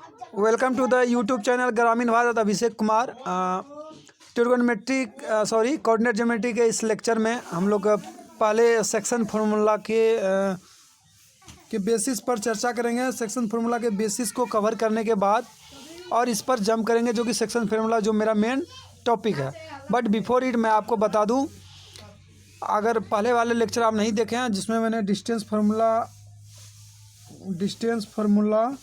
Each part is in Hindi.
Welcome to the YouTube channel Gramin Bharat. Abhishek Kumar trigonometric coordinate geometry के इस लेक्चर में हम लोग पहले सेक्शन फार्मूला के बेसिस पर चर्चा करेंगे। सेक्शन फार्मूला के बेसिस को कवर करने के बाद और इस पर जंप करेंगे, जो कि सेक्शन फार्मूला जो मेरा मेन टॉपिक है। बट बिफोर इट मैं आपको बता दूं, अगर पहले वाले लेक्चर आप नहीं देखे हैं जिसमें मैंने डिस्टेंस फार्मूला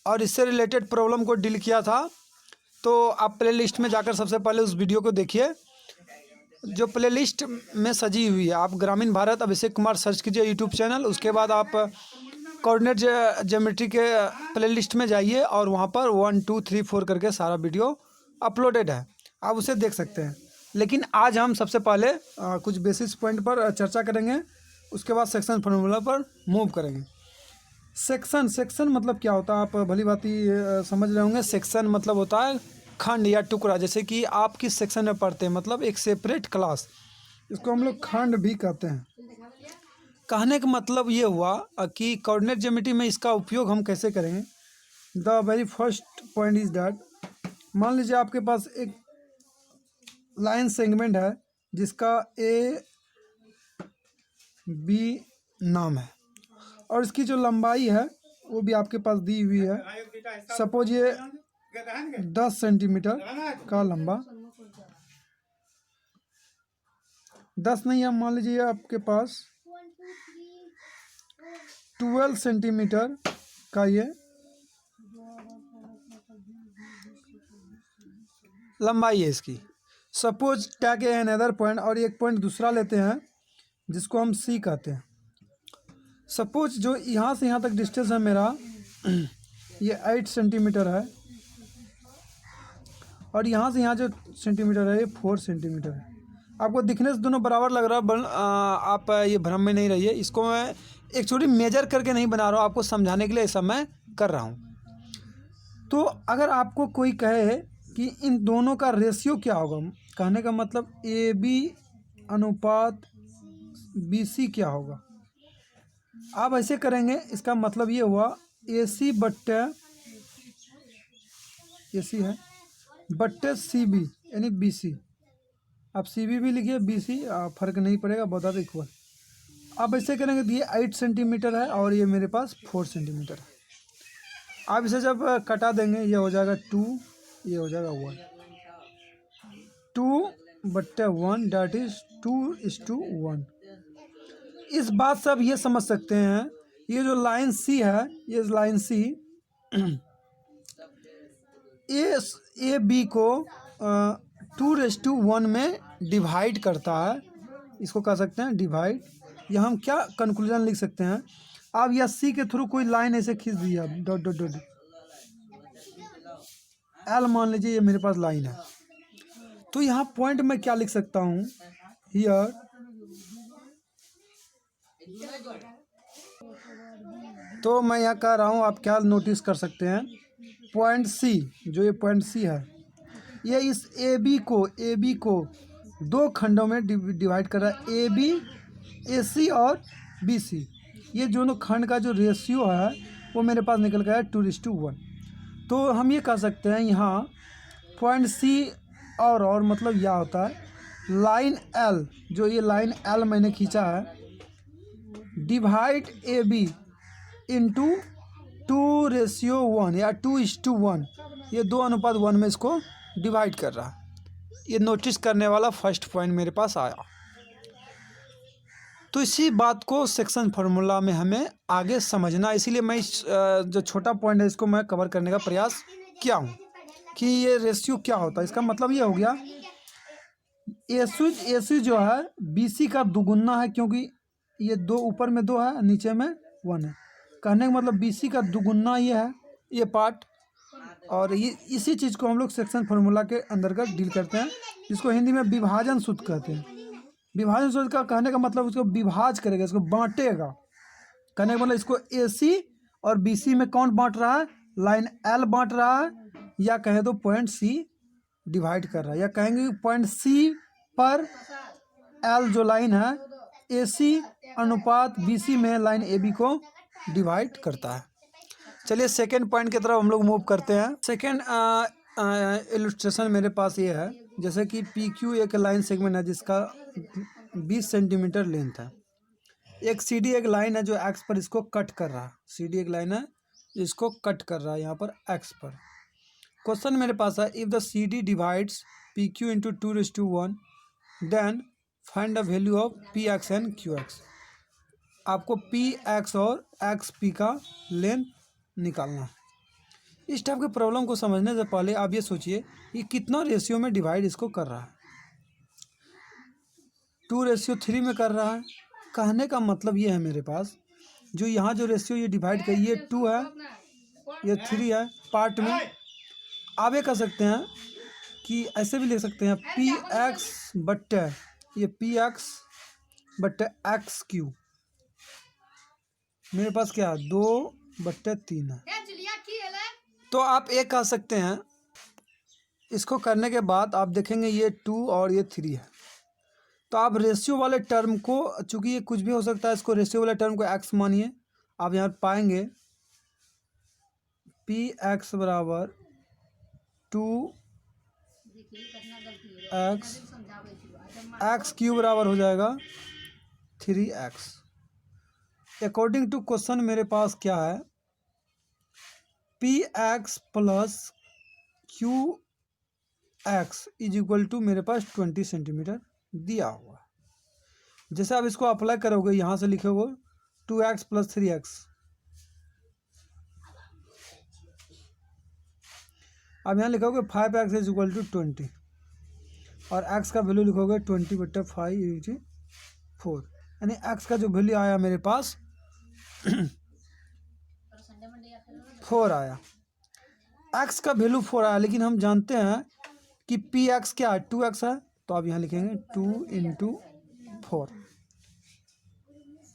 और इससे रिलेटेड प्रॉब्लम को डील किया था, तो आप प्लेलिस्ट में जाकर सबसे पहले उस वीडियो को देखिए जो प्लेलिस्ट में सजी हुई है। आप ग्रामीण भारत अभिषेक कुमार सर्च कीजिए यूट्यूब चैनल, उसके बाद आप कोऑर्डिनेट ज्योमेट्री के प्लेलिस्ट में जाइए और वहाँ पर 1 2 3 4 करके सारा वीडियो अपलोडेड है, आप उसे देख सकते हैं। लेकिन आज हम सबसे पहले कुछ बेसिस पॉइंट पर चर्चा करेंगे, उसके बाद सेक्शन फार्मूला पर मूव करेंगे। सेक्शन मतलब क्या होता है, आप भली भांति समझ रहे होंगे। सेक्शन मतलब होता है खंड या टुकड़ा। जैसे कि आप किस सेक्शन में पढ़ते हैं, मतलब एक सेपरेट क्लास, इसको हम लोग खंड भी कहते हैं। कहने का मतलब ये हुआ कि कोऑर्डिनेट ज्योमेट्री में इसका उपयोग हम कैसे करेंगे। The very first point is that, मान लीजिए आपके पास एक लाइन सेगमेंट है जिसका AB नाम है और इसकी जो लंबाई है वो भी आपके पास दी हुई है। सपोज ये 10 सेंटीमीटर का लंबा, 10 नहीं है, मान लीजिए आपके पास 12 सेंटीमीटर का ये लंबाई है इसकी। Suppose take a another point, और एक पॉइंट दूसरा लेते हैं जिसको हम C कहते हैं। सपोज जो यहाँ से यहाँ तक डिस्टेंस है मेरा ये 8 सेंटीमीटर है और यहाँ से यहाँ जो सेंटीमीटर है ये 4 सेंटीमीटर है। आपको दिखने से दोनों बराबर लग रहा है, आप ये भ्रम में नहीं रहिए। इसको मैं एक छोटी मेजर करके नहीं बना रहा हूँ, आपको समझाने के लिए ऐसा मैं कर रहा हूँ। तो अगर आपको कोई कहे कि इन दोनों का रेशियो क्या होगा, कहने का मतलब AB अनुपात BC क्या होगा, आप ऐसे करेंगे। इसका मतलब ये हुआ AC है बट्टे CB यानी BC। आप CB भी लिखिए, BC फर्क नहीं पड़ेगा, बहुत इक्वल। आप ऐसे करेंगे तो ये 8 सेंटीमीटर है और ये मेरे पास 4 सेंटीमीटर है। आप इसे जब कटा देंगे ये हो जाएगा 2, ये हो जाएगा 1। 2/1 डैट इज 2:1। इस बात से आप ये समझ सकते हैं, ये जो लाइन C है, ये लाइन C AB को 2:1 में डिवाइड करता है। इसको कह सकते हैं डिवाइड। या हम क्या कंक्लूजन लिख सकते हैं, आप या C के थ्रू कोई लाइन ऐसे खींच दीजिए आप, डॉट डॉट डॉट L मान लीजिए ये मेरे पास लाइन है। तो यहाँ पॉइंट में क्या लिख सकता हूँ, हियर तो मैं यहाँ कह रहा हूँ, आप क्या नोटिस कर सकते हैं, पॉइंट C, जो ये पॉइंट C है, ये इस AB को 2 खंडों में डिवाइड कर रहा है। AB, AC और BC, ये दोनों खंड का जो रेशियो है वो मेरे पास निकल गया है 2:1। तो हम ये कह सकते हैं यहाँ पॉइंट C और मतलब यह होता है लाइन L, जो ये लाइन L मैंने खींचा है, डिवाइड AB इंटू 2:1 या 2:1, ये 2:1 में इसको डिवाइड कर रहा है। ये नोटिस करने वाला फर्स्ट पॉइंट मेरे पास आया। तो इसी बात को सेक्शन फार्मूला में हमें आगे समझना, इसीलिए मैं इस जो छोटा पॉइंट है इसको मैं कवर करने का प्रयास किया हूँ कि ये रेशियो क्या होता है। इसका मतलब ये हो गया AC जो है BC का दुगुना है, क्योंकि ये 2 ऊपर में 2 है, नीचे में 1 है। कहने का मतलब BC का दुगुना ये है, ये पार्ट। और ये इसी चीज़ को हम लोग सेक्शन फार्मूला के अंदर का डील करते हैं, जिसको हिंदी में विभाजन सूत्र कहते हैं। विभाजन सूत्र का कहने का मतलब उसको विभाज करेगा, इसको बांटेगा। कहने का मतलब इसको AC और BC में कौन बांट रहा है, लाइन L बांट रहा है, या कहें तो पॉइंट C डिवाइड कर रहा है, या कहेंगे पॉइंट C पर L जो लाइन है AC अनुपात BC में लाइन AB को डिवाइड करता है। चलिए सेकेंड पॉइंट की तरफ हम लोग मूव करते हैं। सेकेंड इलस्ट्रेशन मेरे पास ये है, जैसे कि पी क्यू एक लाइन सेगमेंट है जिसका 20 सेंटीमीटर लेंथ है। एक सी डी एक लाइन है जो एक्स पर इसको कट कर रहा है। सी डी एक लाइन है इसको कट कर रहा है यहाँ पर एक्स पर। क्वेश्चन मेरे पास है, if the C D divides P Q into 2:1 then find the value of P X and Q X. आपको पी एक्स और एक्स पी का लेंथ निकालना है। इस टाइप के प्रॉब्लम को समझने से पहले आप ये सोचिए कि कितना रेशियो में डिवाइड इसको कर रहा है। 2:3 में कर रहा है। कहने का मतलब ये है मेरे पास, जो यहाँ जो रेशियो ये डिवाइड कर, ये 2 है, ये 3 है पार्ट में। आप ये कह सकते हैं कि ऐसे भी लिख सकते हैं पी एक्स बट्टे ये पी एक्स बट्टे एक्स क्यू। मेरे पास क्या है 2/3 है। तो आप ये कह सकते हैं, इसको करने के बाद आप देखेंगे ये 2 और ये 3 है। तो आप रेशियो वाले टर्म को, चूंकि ये कुछ भी हो सकता है, इसको रेशियो वाले टर्म को एक्स मानिए। आप यहाँ पाएंगे पी एक्स बराबर 2x, एक्स क्यू बराबर हो जाएगा 3x। अकॉर्डिंग टू क्वेश्चन मेरे पास क्या है, P X plus Q X is equal to मेरे पास 20 सेंटीमीटर दिया हुआ है। जैसे आप इसको अप्लाई करोगे, यहाँ से लिखोगे 2x प्लस 3x। अब यहाँ लिखोगे 5x इज इक्वल टू 20 और x का वैल्यू लिखोगे 20/5 यानी x का जो वैल्यू आया मेरे पास 4 आया। x का वैल्यू 4 आया, लेकिन हम जानते हैं कि पी एक्स क्या है 2x है। तो आप यहाँ लिखेंगे 2 × 4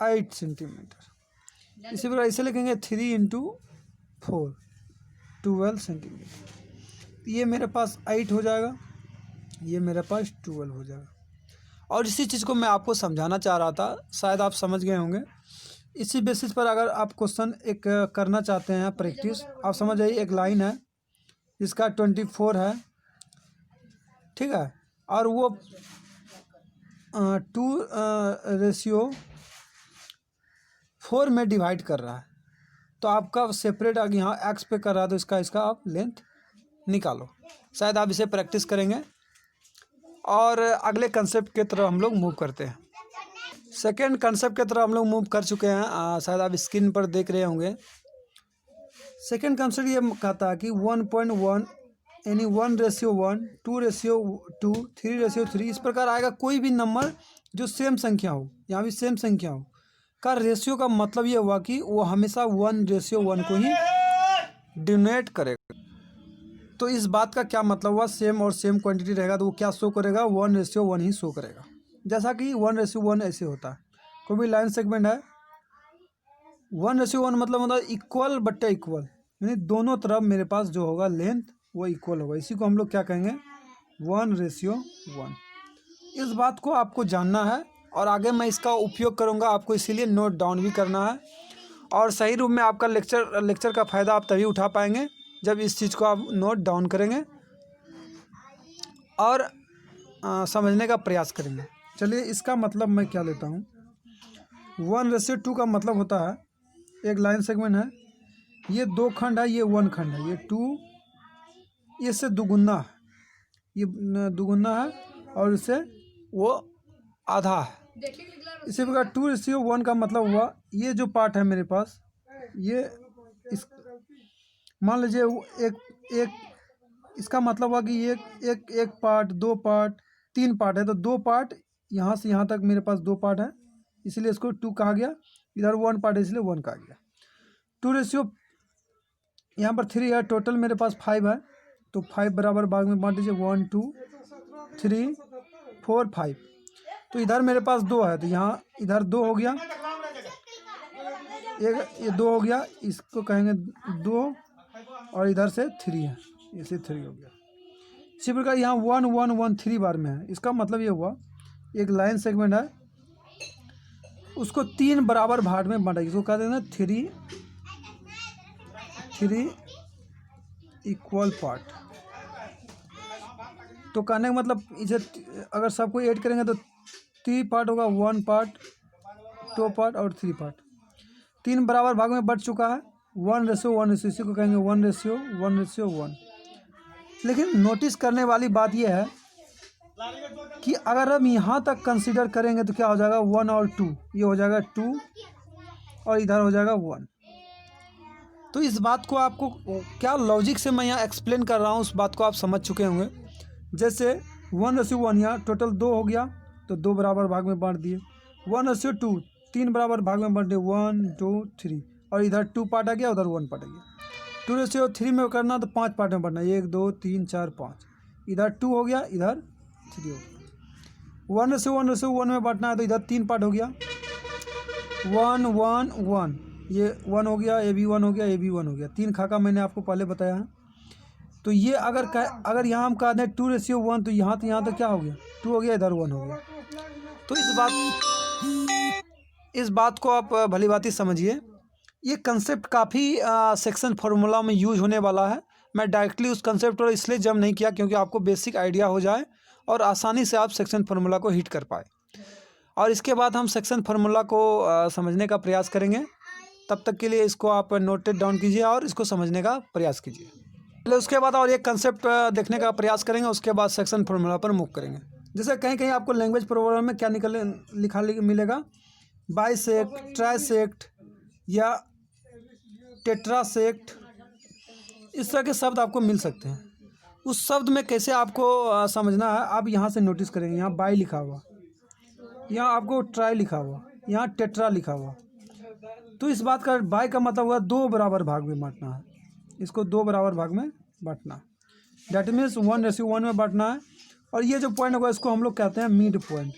8 सेंटीमीटर। इसी प्रकार इसे लिखेंगे 3 × 4 12 सेंटीमीटर। ये मेरे पास 8 हो जाएगा, ये मेरे पास 12 हो जाएगा। और इसी चीज़ को मैं आपको समझाना चाह रहा था, शायद आप समझ गए होंगे। इसी बेसिस पर अगर आप क्वेश्चन एक करना चाहते हैं प्रैक्टिस, आप समझ जाइए एक लाइन है जिसका 24 है, ठीक है, और वो 2:4 में डिवाइड कर रहा है। तो आपका सेपरेट आगे यहाँ एक्स पे कर रहा है, तो इसका आप लेंथ निकालो। शायद आप इसे प्रैक्टिस करेंगे। और अगले कंसेप्ट की तरफ हम लोग मूव करते हैं। सेकेंड कंसेप्ट की तरफ हम लोग मूव कर चुके हैं, शायद आप स्क्रीन पर देख रहे होंगे। सेकेंड कंसेप्ट ये कहता है कि 1.1 यानी 1:1, 2:2, 3:3 इस प्रकार आएगा कोई भी नंबर जो सेम संख्या हो, यहाँ भी सेम संख्या हो का रेशियो का मतलब ये हुआ कि वो हमेशा 1:1 को ही डिनोट करेगा। तो इस बात का क्या मतलब हुआ, सेम और सेम क्वांटिटी रहेगा तो वो क्या शो करेगा 1:1 ही शो करेगा। जैसा कि 1:1 ऐसे होता है, कोई भी लाइन सेगमेंट है 1:1 मतलब होता है इक्वल बट्टे इक्वल, यानी दोनों तरफ मेरे पास जो होगा लेंथ वो इक्वल होगा। इसी को हम लोग क्या कहेंगे 1:1। इस बात को आपको जानना है और आगे मैं इसका उपयोग करूंगा, आपको इसीलिए नोट डाउन भी करना है। और सही रूप में आपका लेक्चर का फ़ायदा आप तभी उठा पाएंगे जब इस चीज़ को आप नोट डाउन करेंगे और समझने का प्रयास करेंगे। चलिए इसका मतलब मैं क्या लेता हूँ, 1:2 का मतलब होता है एक लाइन सेगमेंट है, ये 2 खंड है, ये 1 खंड है, ये 2 इससे दुगुना है, ये दुगुना है और इससे वो आधा है। इसी प्रकार 2:1 का मतलब हुआ ये जो पार्ट है मेरे पास, ये इस मान लीजिए एक इसका मतलब हुआ कि एक पार्ट, 2 पार्ट, 3 पार्ट है, तो 2 पार्ट यहाँ से यहाँ तक मेरे पास 2 पार्ट है, इसलिए इसको 2 कहा गया। इधर 1 पार्ट है इसलिए 1 कहा गया। 2:, यहाँ पर 3 है, टोटल मेरे पास 5 है, तो 5 बराबर भाग में बांट दीजिए 1 2 3 4 5। तो इधर मेरे पास 2 है, तो यहाँ इधर 2 हो गया, एक ये 2 हो गया, इसको कहेंगे 2 और इधर से 3 है, इसे 3 हो गया। इसी प्रकार यहाँ 1 1 1 3 बार में है। इसका मतलब ये हुआ एक लाइन सेगमेंट है, उसको 3 बराबर भाग में बांटा, इसको कहते हैं 3 इक्वल पार्ट। तो कहने का मतलब इसे अगर सबको ऐड करेंगे तो 3 पार्ट होगा, 1 पार्ट, 2 पार्ट और 3 पार्ट। 3 बराबर भाग में बट चुका है, 1:1, इसी को कहेंगे 1:1। लेकिन नोटिस करने वाली बात यह है कि अगर हम यहाँ तक कंसीडर करेंगे तो क्या हो जाएगा, 1 और 2, ये हो जाएगा 2 और इधर हो जाएगा 1। तो इस बात को आपको क्या लॉजिक से मैं यहाँ एक्सप्लेन कर रहा हूँ, उस बात को आप समझ चुके होंगे। जैसे 1:1 यहाँ टोटल 2 हो गया, तो 2 बराबर भाग में बांट दिए। 1:2 3 बराबर भाग में बांट दिए, 1 2 3, और इधर 2 पार्ट आ गया, उधर 1 पार्ट आ गया। 2:3 में करना तो 5 पार्ट में बांटना, 1 2 3 4 5, इधर 2 हो गया, इधर 3 हो गया। 1:1 में बांटना है तो इधर 3 पार्ट हो गया, 1 1 1, ये 1 हो गया, ये भी 1 हो गया, ये भी 1 हो गया। 3 खाका मैंने आपको पहले बताया है। तो ये अगर यहाँ हम कह दें 2:1 तो यहाँ तो क्या हो गया, 2 हो गया, इधर 1 हो गया। तो इस बात को आप भली भांति समझिए। ये कंसेप्ट काफ़ी सेक्शन फार्मूला में यूज होने वाला है। मैं डायरेक्टली उस कंसेप्ट पर इसलिए जम नहीं किया क्योंकि आपको बेसिक आइडिया हो जाए और आसानी से आप सेक्शन फार्मूला को हिट कर पाए। और इसके बाद हम सेक्शन फार्मूला को समझने का प्रयास करेंगे। तब तक के लिए इसको आप नोटेड डाउन कीजिए और इसको समझने का प्रयास कीजिए। पहले उसके बाद और एक कंसेप्ट देखने का प्रयास करेंगे, उसके बाद सेक्शन फार्मूला पर मूव करेंगे। जैसे कहीं कहीं आपको लैंग्वेज प्रोग्राम में क्या लिखा मिलेगा, बाइसेक्ट, ट्राइसेक्ट या टेट्रासेक्ट, इस तरह के शब्द आपको मिल सकते हैं। उस शब्द में कैसे आपको समझना है, आप यहाँ से नोटिस करेंगे। यहाँ बाई लिखा हुआ, यहाँ आपको ट्राई लिखा हुआ, यहाँ टेट्रा लिखा हुआ। तो इस बात का बाई का मतलब हुआ 2 बराबर भाग में बांटना है, इसको 2 बराबर भाग में बांटना, डैट मीन्स 1:1 में बांटना है। और ये जो पॉइंट होगा इसको हम लोग कहते हैं मिड पॉइंट।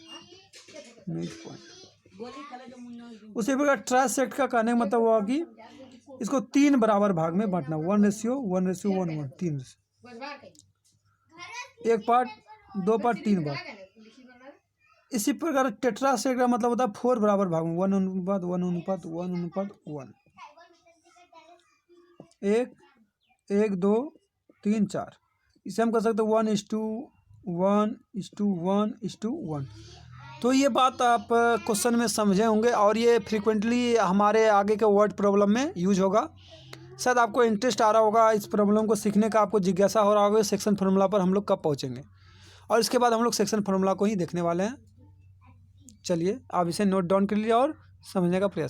उसी प्रकार ट्राइसेक्ट का कहने का मतलब हुआ कि इसको 3 बराबर भाग में बांटना, 1:1:1, 3 से 1 पार्ट, 2 पार्ट, 3 पार्ट। इसी प्रकार टेट्रासेक्ट का मतलब होता है 4 बराबर भाग में, 1:1:1:1, 1 2 3 4। इसे हम कह सकते हैं 1:1:1:1। तो ये बात आप क्वेश्चन में समझे होंगे और ये फ्रीक्वेंटली हमारे आगे के वर्ड प्रॉब्लम में यूज होगा। शायद आपको इंटरेस्ट आ रहा होगा इस प्रॉब्लम को सीखने का, आपको जिज्ञासा हो रहा होगा सेक्शन फार्मूला पर हम लोग कब पहुँचेंगे, और इसके बाद हम लोग सेक्शन फार्मूला को ही देखने वाले हैं। चलिए आप इसे नोट डाउन कर लीजिए और समझने का प्रयास।